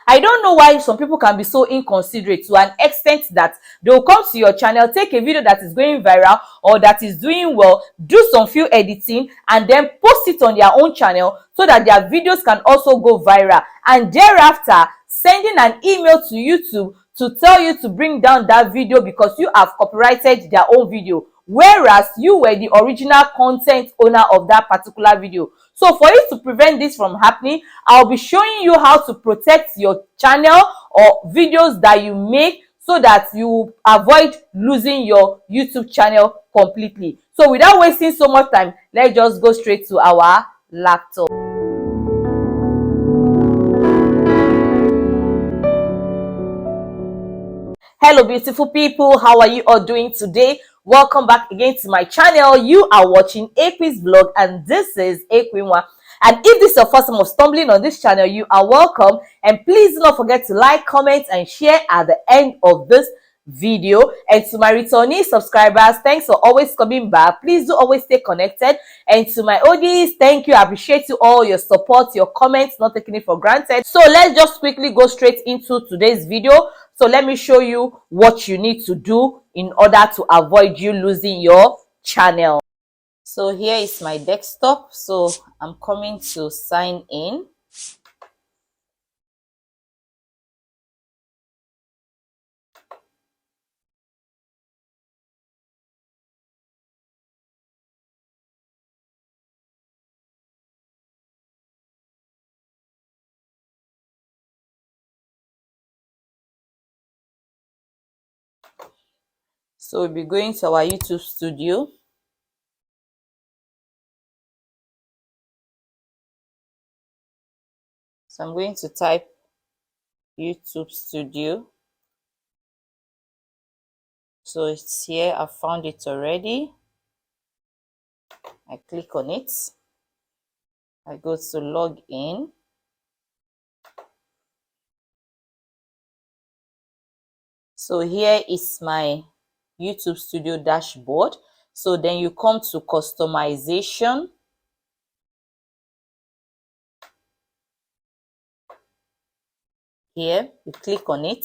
I don't know why some people can be so inconsiderate to an extent that they will come to your channel, take a video that is going viral or that is doing well, do some few editing, and then post it on their own channel so that their videos can also go viral, and thereafter sending an email to YouTube to tell you to bring down that video because you have copyrighted their own video, whereas you were the original content owner of that particular video. So for you to prevent this from happening, I'll be showing you how to protect your channel or videos that you make so that you avoid losing your YouTube channel completely. So without wasting so much time, let's just go straight to our laptop. Hello beautiful people, how are you all doing today? Welcome back again to my channel. You are watching Ekwi's vlog and this is Ekwinwa. And if this is your first time of stumbling on this channel, you are welcome, and please do not forget to like, comment and share at the end of this video. And to my returning subscribers, thanks for always coming back. Please do always stay connected. And to my OGs, thank you. I appreciate you all, your support, your comments, not taking it for granted. So let's just quickly go straight into today's video. So let me show you what you need to do in order to avoid you losing your channel. So here is my desktop. So I'm coming to sign in. So we'll be going to our YouTube studio. So I'm going to type YouTube studio. So it's here. I found it already. I click on it. I go to log in. So here is my YouTube studio dashboard. So then you come to customization. Here you click on it.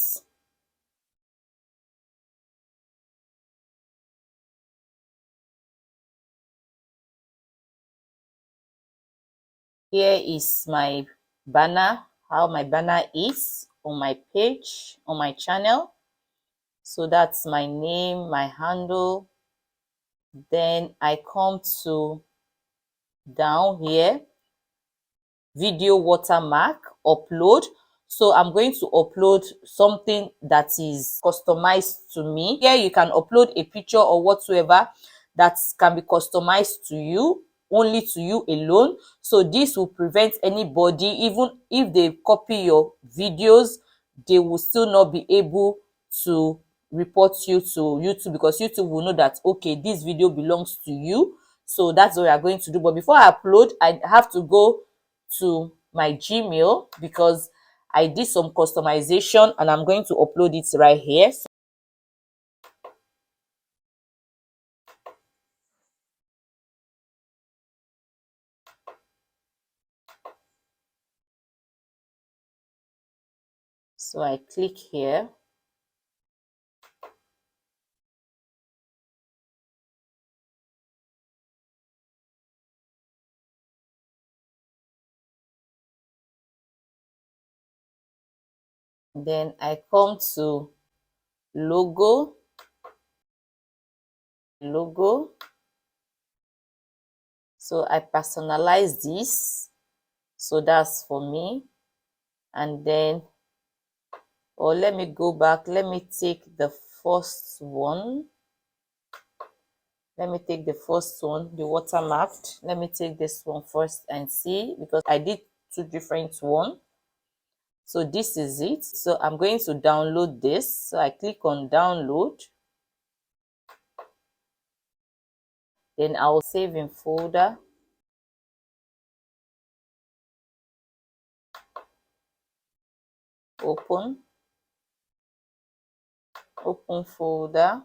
Here is my banner, how my banner is on my page, on my channel. So that's my name, my handle. Then I come to down here, video watermark, upload. So I'm going to upload something that is customized to me. Here you can upload a picture or whatsoever that can be customized to you, only to you alone. So this will prevent anybody, even if they copy your videos, they will still not be able to report you to YouTube, because YouTube will know that, okay, this video belongs to you. So that's what we are going to do. But before I upload, I have to go to my Gmail because I did some customization and I'm going to upload it right here. So I click here. Then I come to logo. So I personalize this. So that's for me. And then, or let me go back. Let me take the first one. Let me take the first one, the watermarked. Let me take this one first and see, because I did two different ones. So this is it. So I'm going to download this. So I click on download. Then I'll save in folder. Open folder.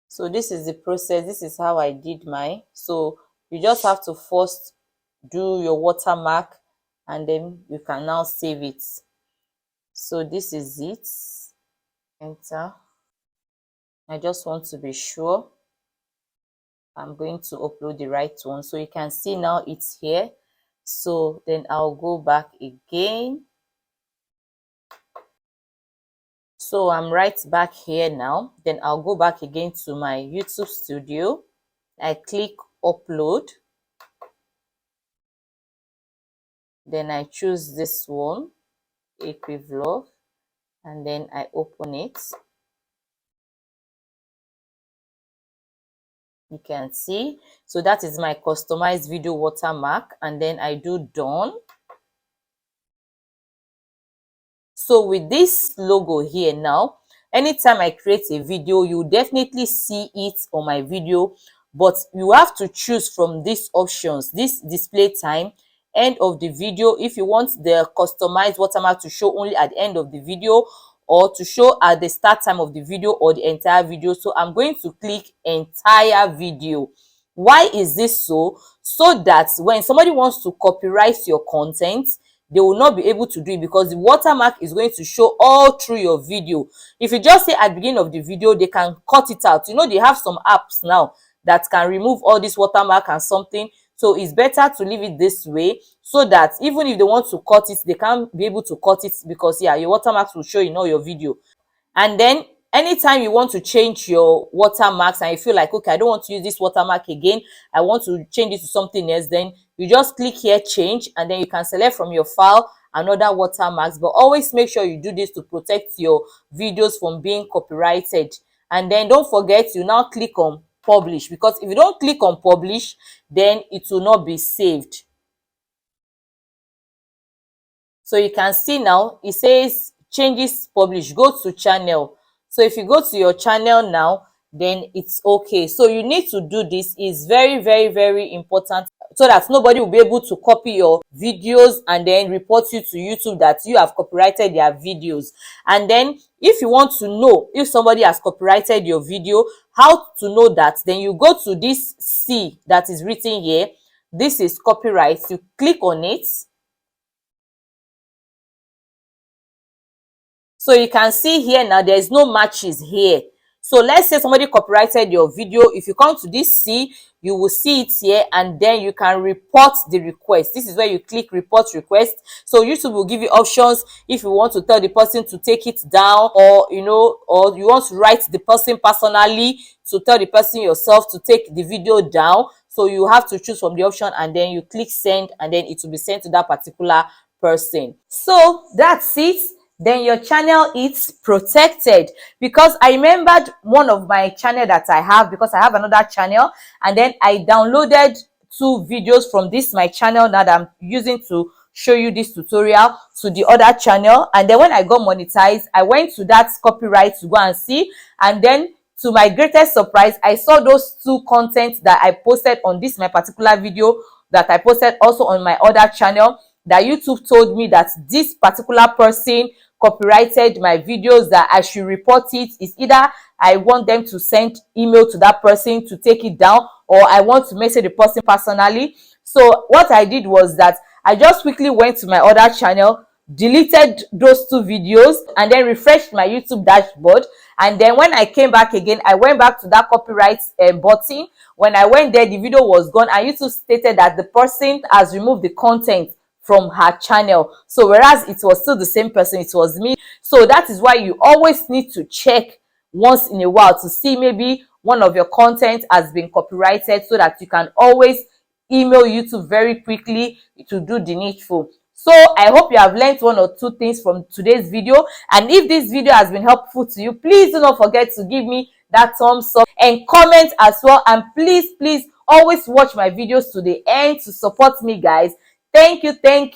So this is the process. This is how I did mine. So you just have to first do your watermark and then you can now save it. So this is it. Enter. I just want to be sure I'm going to upload the right one. So you can see now it's here. So then I'll go back again. So I'm right back here now. Then I'll go back again to my YouTube studio. I click upload. Then I choose this one, ekwilicious, and then I open it. You can see. So that is my customized video watermark, and then I do done. So with this logo here now, anytime I create a video, you definitely see it on my video, but you have to choose from these options, this display time, end of the video, if you want the customized watermark to show only at the end of the video, or to show at the start time of the video, or the entire video. So I'm going to click entire video. Why is this so? So that when somebody wants to copyright your content, they will not be able to do it, because the watermark is going to show all through your video. If you just say at the beginning of the video, they can cut it out. You know, they have some apps now that can remove all this watermark and something. So it's better to leave it this way, so that even if they want to cut it, they can't be able to cut it, because yeah, your watermarks will show in all your video. And then anytime you want to change your watermarks and you feel like, okay, I don't want to use this watermark again, I want to change it to something else, then you just click here, change, and then you can select from your file another watermarks. But always make sure you do this to protect your videos from being copyrighted. And then don't forget, you now click on publish, because if you don't click on publish, then it will not be saved. So you can see now it says changes published, go to channel. So if you go to your channel now, then it's okay. So you need to do this. Is very, very, very important, so that nobody will be able to copy your videos and then report you to YouTube that you have copyrighted their videos. And then if you want to know if somebody has copyrighted your video, how to know that, then you go to this C that is written here. This is copyright. You click on it. So you can see here now, there is no matches here. So let's say somebody copyrighted your video. If you come to this C, you will see it here, and then you can report the request. This is where you click report request. So YouTube will give you options if you want to tell the person to take it down, or you know, or you want to write the person personally to tell the person yourself to take the video down. So you have to choose from the option, and then you click send, and then it will be sent to that particular person. So that's it. Then your channel is protected. Because I remembered one of my channel that I have, because I have another channel, and then I downloaded 2 videos from this my channel now that I'm using to show you this tutorial to the other channel. And then when I got monetized, I went to that copyright to go and see, and then to my greatest surprise, I saw those 2 contents that I posted on this my particular video that I posted also on my other channel, that YouTube told me that this particular person copyrighted my videos, that I should report it. Is either I want them to send email to that person to take it down, or I want to message the person personally. So what I did was that I just quickly went to my other channel, deleted those 2 videos, and then refreshed my YouTube dashboard. And then when I came back again, I went back to that copyright button. When I went there, the video was gone, and YouTube stated that the person has removed the content from her channel. So whereas it was still the same person, it was me. So that is why you always need to check once in a while to see maybe one of your content has been copyrighted, so that you can always email YouTube very quickly to do the needful. So I hope you have learned 1 or 2 things from today's video. And if this video has been helpful to you, please do not forget to give me that thumbs up and comment as well. And please always watch my videos to the end to support me, guys. Thank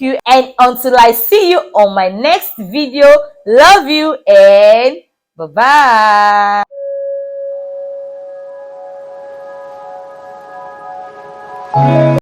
you, and until I see you on my next video, love you and bye bye.